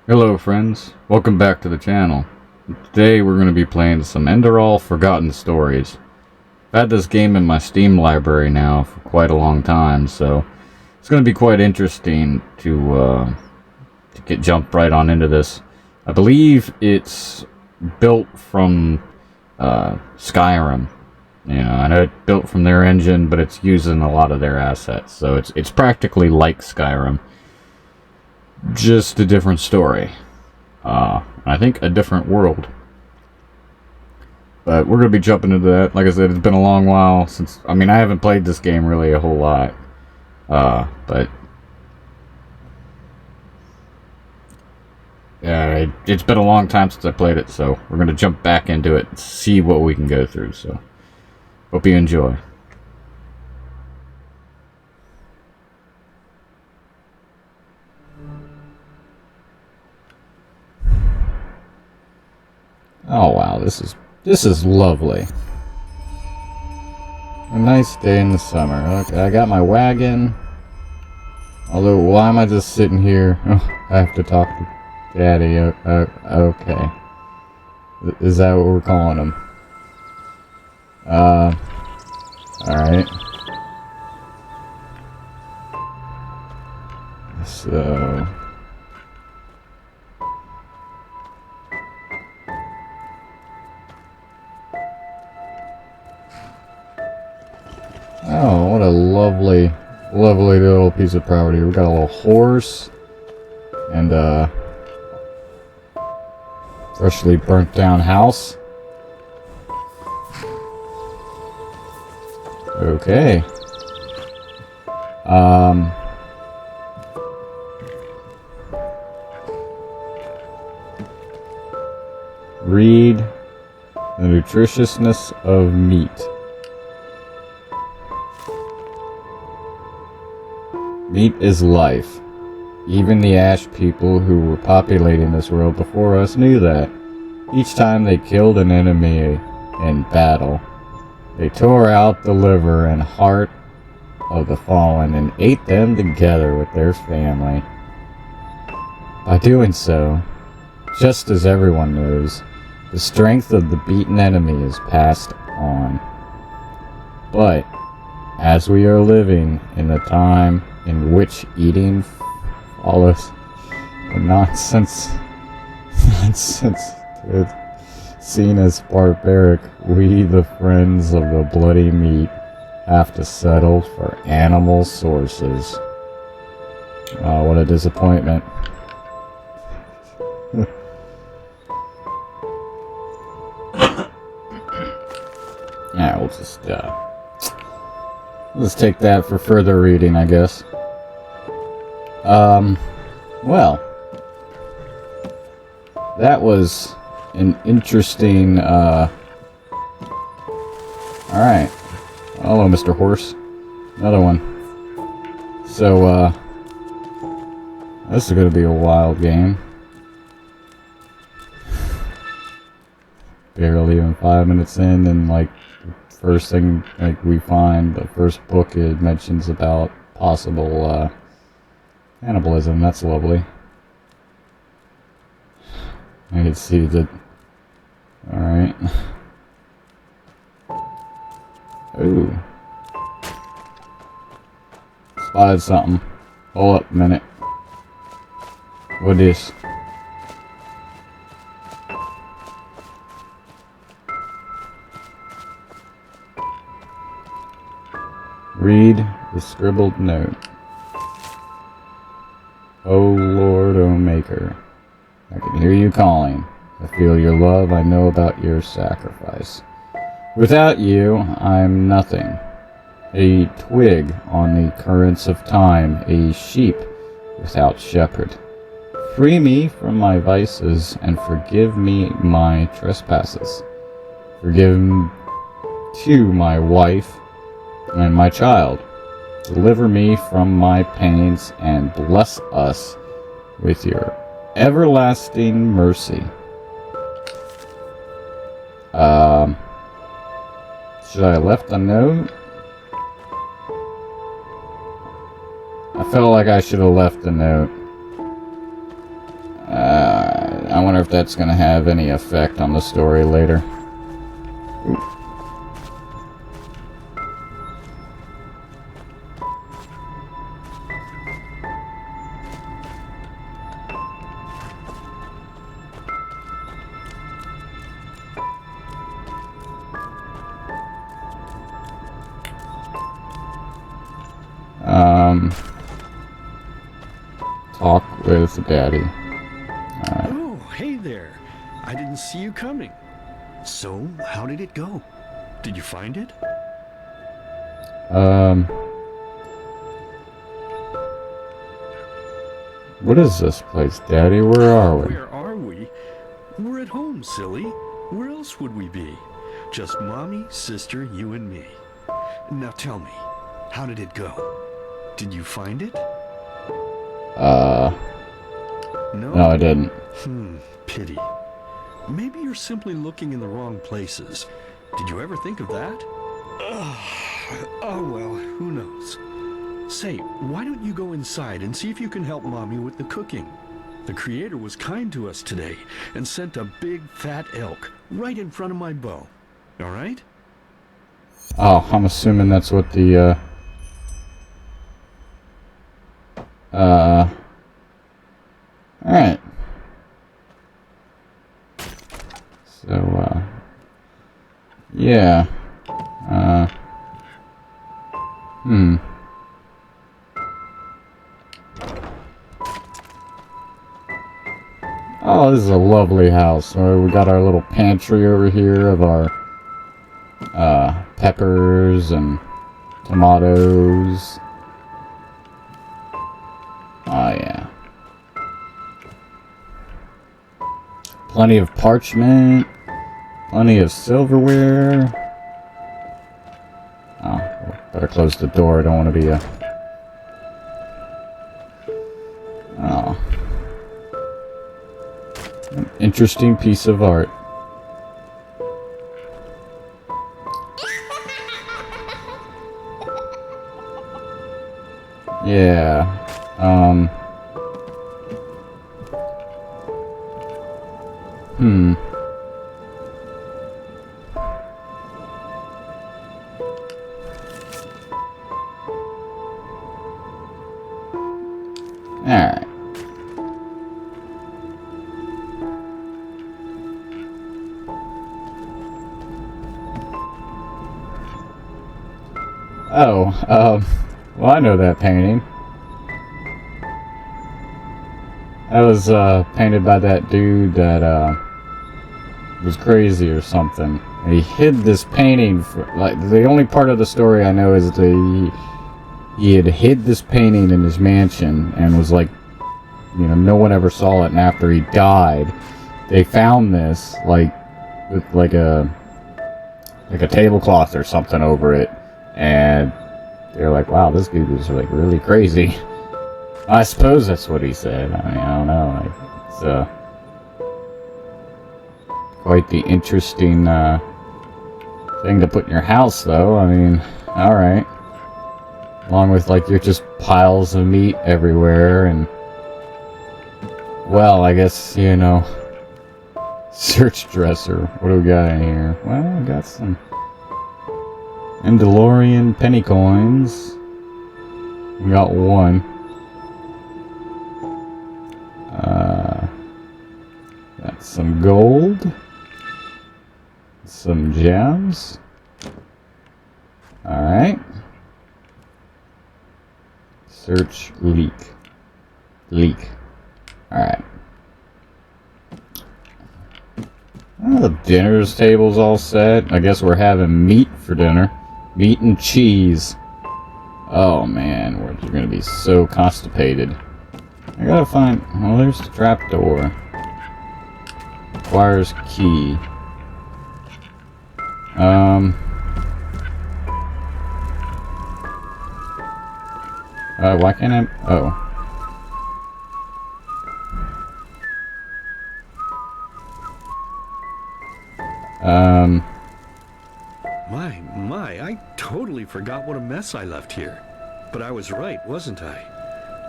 Hello friends, welcome back to the channel. Today we're going to be playing some Enderal Forgotten Stories. I've had this game in my Steam library now for quite a long time, so it's going to be quite interesting to jump right on into this. I believe it's built from Skyrim. You know, I know it's built from their engine, but it's using a lot of their assets, so it's practically like Skyrim. Just a different story. I think a different world. But we're going to be jumping into that. Like I said, it's been a long while since... I mean, I haven't played this game really a whole lot. But... yeah, it's been a long time since I played it, so we're going to jump back into it and see what we can go through, so... hope you enjoy. Oh wow, this is lovely. A nice day in the summer. Okay, I got my wagon. Although, why am I just sitting here? Oh, I have to talk to Daddy. Okay. Is that what we're calling him? Alright. So... oh, what a lovely, lovely little piece of property. We got a little horse and freshly burnt down house. Okay. Read the nutritiousness of meat. Meat is life. Even the Ash people who were populating this world before us knew that. Each time they killed an enemy in battle, they tore out the liver and heart of the fallen and ate them together with their family. By doing so, just as everyone knows, the strength of the beaten enemy is passed on. But, as we are living in a time in which eating follows the nonsense seen as barbaric, we, the friends of the bloody meat, have to settle for animal sources. Oh, what a disappointment. Yeah, we'll just, let's take that for further reading, I guess. Well, that was an interesting, alright. Hello, Mr. Horse. Another one. So, this is gonna be a wild game. Barely even 5 minutes in, and, like, first thing, like, we find, the first book, it mentions about possible, cannibalism. That's lovely. I can see that. Alright. Ooh. Spotted something. Hold up a minute. What is? Read the scribbled note. O Lord, O Maker, I can hear you calling. I feel your love, I know about your sacrifice. Without you, I'm nothing. A twig on the currents of time, a sheep without shepherd. Free me from my vices and forgive me my trespasses. Forgive to my wife and my child. Deliver me from my pains and bless us with your everlasting mercy. Should I have left a note? I felt like I should have left a note. I wonder if that's gonna have any effect on the story later. Ooh. Talk with Daddy. Alright. Oh, hey there. I didn't see you coming. So, how did it go? Did you find it? What is this place, Daddy? Where are we? Where are we? We're at home, silly. Where else would we be? Just Mommy, sister, you and me. Now tell me, how did it go? Did you find it? No, I didn't. Pity. Maybe you're simply looking in the wrong places. Did you ever think of that? Oh well, who knows? Say, why don't you go inside and see if you can help Mommy with the cooking? The Creator was kind to us today and sent a big fat elk right in front of my bow. All right? Oh, I'm assuming that's what the, Alright. So, yeah. Oh, this is a lovely house. We got our little pantry over here of our, peppers and tomatoes. Oh, yeah. Plenty of parchment. Plenty of silverware. Oh, well, better close the door. I don't want to be a... Oh. An interesting piece of art. Yeah. Alright. Oh, well, I know that painting. That was, painted by that dude that, was crazy or something. And he hid this painting for, like, the only part of the story I know is that he had hid this painting in his mansion and was like, you know, no one ever saw it, and after he died, they found this, like, with, like a tablecloth or something over it, and they're like, wow, this dude was, like, really crazy. I suppose that's what he said. I mean, I don't know. Like, it's, quite the interesting, thing to put in your house, though. I mean, alright. Along with, like, you're just piles of meat everywhere, and... Well, I guess, you know... Search dresser. What do we got in here? Well, we got some... Enderal penny coins. We got one. Got some gold. Some gems. Alright. Search leak. Leak. Alright. Well, the dinner's table's all set. I guess we're having meat for dinner. Meat and cheese. Oh man, we're gonna be so constipated. I gotta find... Well, there's the trapdoor. Requires key. Why can't I... Oh. My, I totally forgot what a mess I left here. But I was right, wasn't I?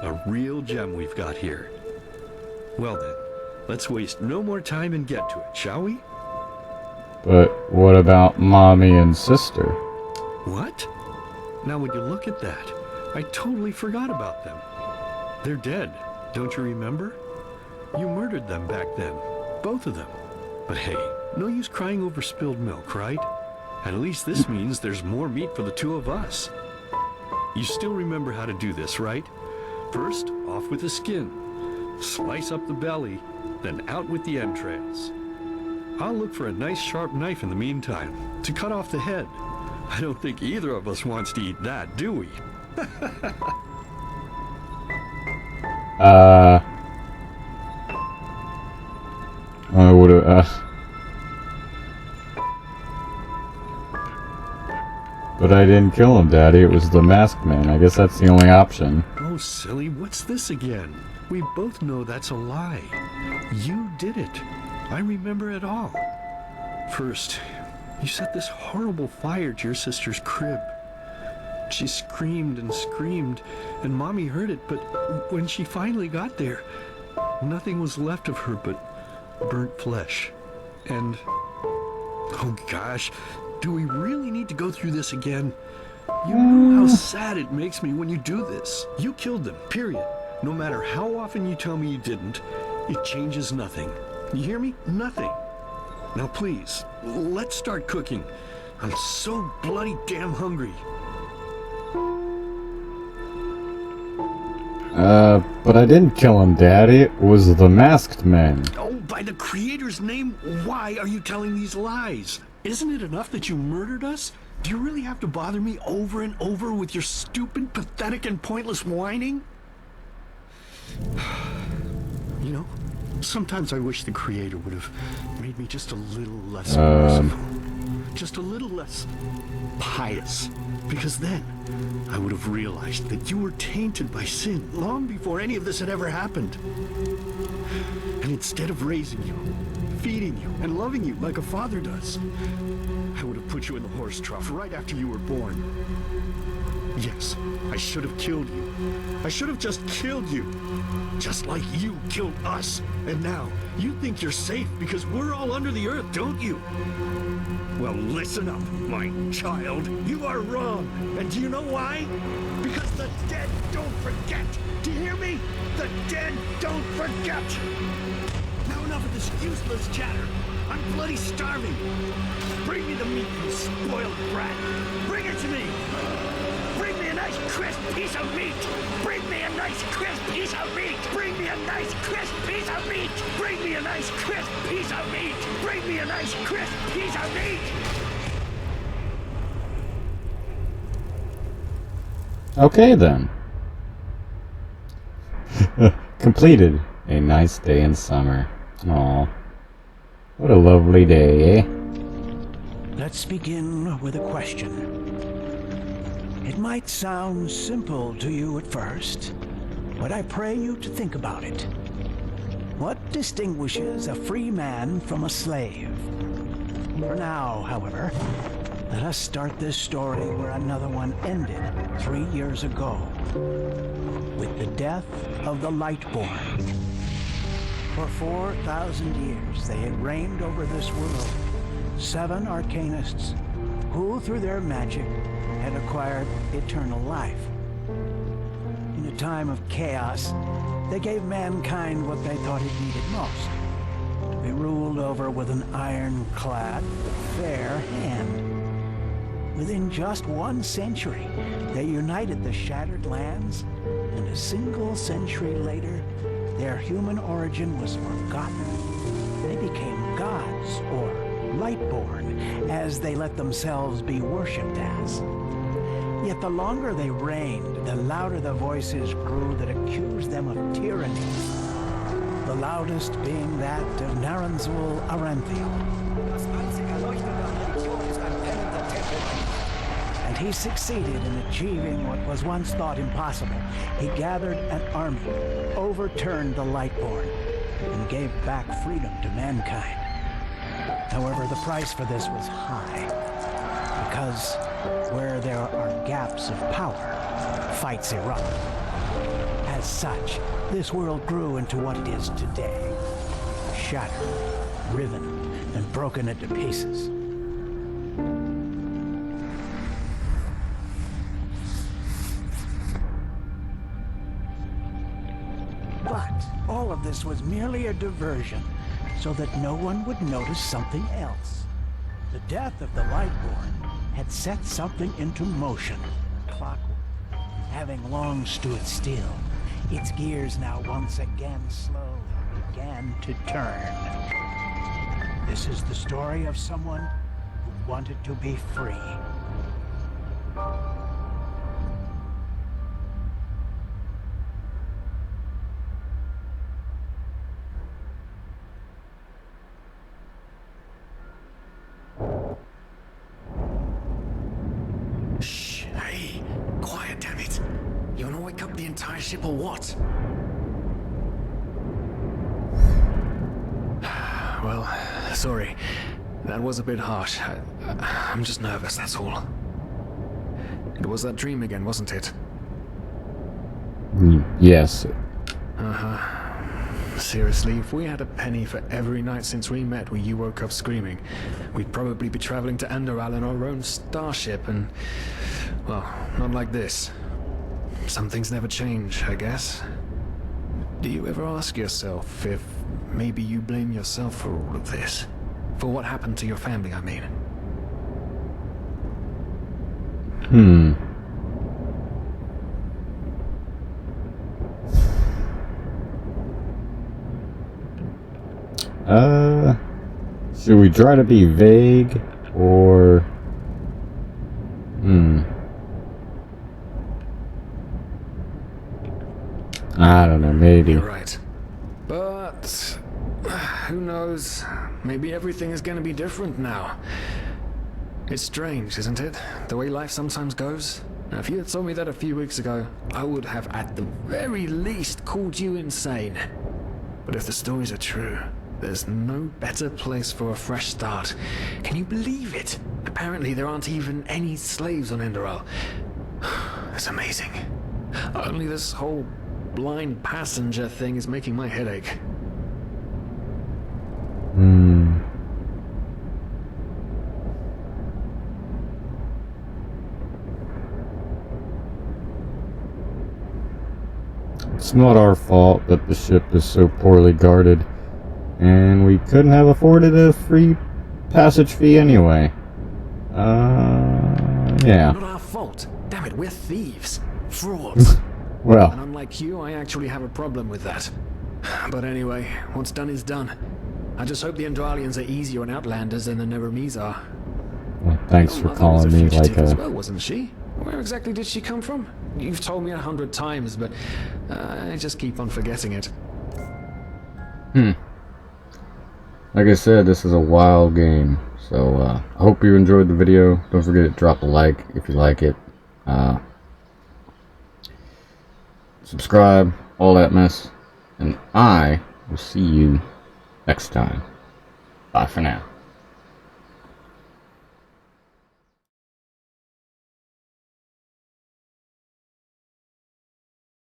A real gem we've got here. Well then, Let's waste no more time and get to it, shall we? But what about Mommy and Sister? What? Now when you look at that, I totally forgot about them. They're dead, don't you remember? You murdered them back then, both of them. But hey, no use crying over spilled milk, right? At least this means there's more meat for the two of us. You still remember how to do this, right? First, off with the skin. Slice up the belly, then out with the entrails. I'll look for a nice sharp knife in the meantime to cut off the head. I don't think either of us wants to eat that, do we? I would've, But I didn't kill him, Daddy. It was the masked man. I guess that's the only option. Oh, silly, what's this again? We both know that's a lie. You did it. I remember it all. First, you set this horrible fire to your sister's crib. She screamed and screamed, and Mommy heard it, but when she finally got there, nothing was left of her but burnt flesh. And, oh gosh, do we really need to go through this again? You know how sad it makes me when you do this. You killed them, period. No matter how often you tell me you didn't, it changes nothing. You hear me? Nothing. Now please, let's start cooking. I'm so bloody damn hungry. But I didn't kill him, Daddy. It was the masked man. Oh, by the Creator's name, why are you telling these lies? Isn't it enough that you murdered us? Do you really have to bother me over and over with your stupid, pathetic, and pointless whining? You know, sometimes I wish the Creator would have made me just a little less merciful. Just a little less pious. Because then I would have realized that you were tainted by sin long before any of this had ever happened. And instead of raising you, feeding you, and loving you like a father does, I would have put you in the horse trough right after you were born. Yes, I should have killed you. I should have just killed you. Just like you killed us. And now, you think you're safe because we're all under the earth, don't you? Well, listen up, my child. You are wrong. And do you know why? Because the dead don't forget. Do you hear me? The dead don't forget. Now enough of this useless chatter. I'm bloody starving. Bring me the meat, you spoiled brat. Bring it to me. Bring me a nice crisp piece of meat. Bring me a nice crisp piece of meat. Bring me a nice crisp piece of meat. Bring me a nice crisp piece of meat. Bring me a nice crisp piece of meat. Okay then. Completed. A nice day in summer. Aw. What a lovely day, eh? Let's begin with a question. It might sound simple to you at first, but I pray you to think about it. What distinguishes a free man from a slave? For now, however, let us start this story where another one ended 3 years ago, with the death of the Lightborn. For 4,000 years they had reigned over this world, 7 arcanists who, through their magic, had acquired eternal life. In a time of chaos, they gave mankind what they thought it needed most, to be ruled over with an ironclad, fair hand. Within just 1 century, they united the shattered lands, and a single century later, their human origin was forgotten. They became gods, or Lightborn, as they let themselves be worshipped as. Yet the longer they reigned, the louder the voices grew that accused them of tyranny. The loudest being that of Naranzul Aranthio. And he succeeded in achieving what was once thought impossible. He gathered an army, overturned the Lightborn, and gave back freedom to mankind. However, the price for this was high, because where there are gaps of power, fights erupt. As such, this world grew into what it is today. shattered, riven, and broken into pieces. But all of this was merely a diversion, so that no one would notice something else. The death of the Lightborn had set something into motion. Clockwork, having long stood still, its gears now once again slowly began to turn. This is the story of someone who wanted to be free. Shh, hey, quiet, damn it. You wanna wake up the entire ship or what? Well, sorry. That was a bit harsh. I'm just nervous, that's all. It was that dream again, wasn't it? Yes. Uh-huh. Seriously, if we had a penny for every night since we met where you woke up screaming, we'd probably be traveling to Enderal in our own starship and... well, not like this. Some things never change, I guess. Do you ever ask yourself if maybe you blame yourself for all of this? For what happened to your family, I mean? Should we try to be vague, or... I don't know, maybe. You're right. But... who knows? Maybe everything is gonna be different now. It's strange, isn't it? The way life sometimes goes. Now, if you had told me that a few weeks ago, I would have at the very least called you insane. But if the stories are true, there's no better place for a fresh start. Can you believe it? Apparently there aren't even any slaves on Enderal. It's amazing. Only this whole blind passenger thing is making my head ache. It's not our fault that the ship is so poorly guarded, and we couldn't have afforded a free passage fee anyway. Yeah. Not our fault. Damn it, we're thieves. Frauds. Well, And unlike you, I actually have a problem with that. But anyway, what's done is done. I just hope the Endralians are easier on Outlanders than the Neremes are. thanks Your for mother was calling me like fugitive as a... well, wasn't she? Where exactly did she come from? You've told me 100 times, but I just keep on forgetting it. Like I said, this is a wild game. So, I hope you enjoyed the video. Don't forget to drop a like if you like it. Subscribe, all that mess. And I will see you next time. Bye for now.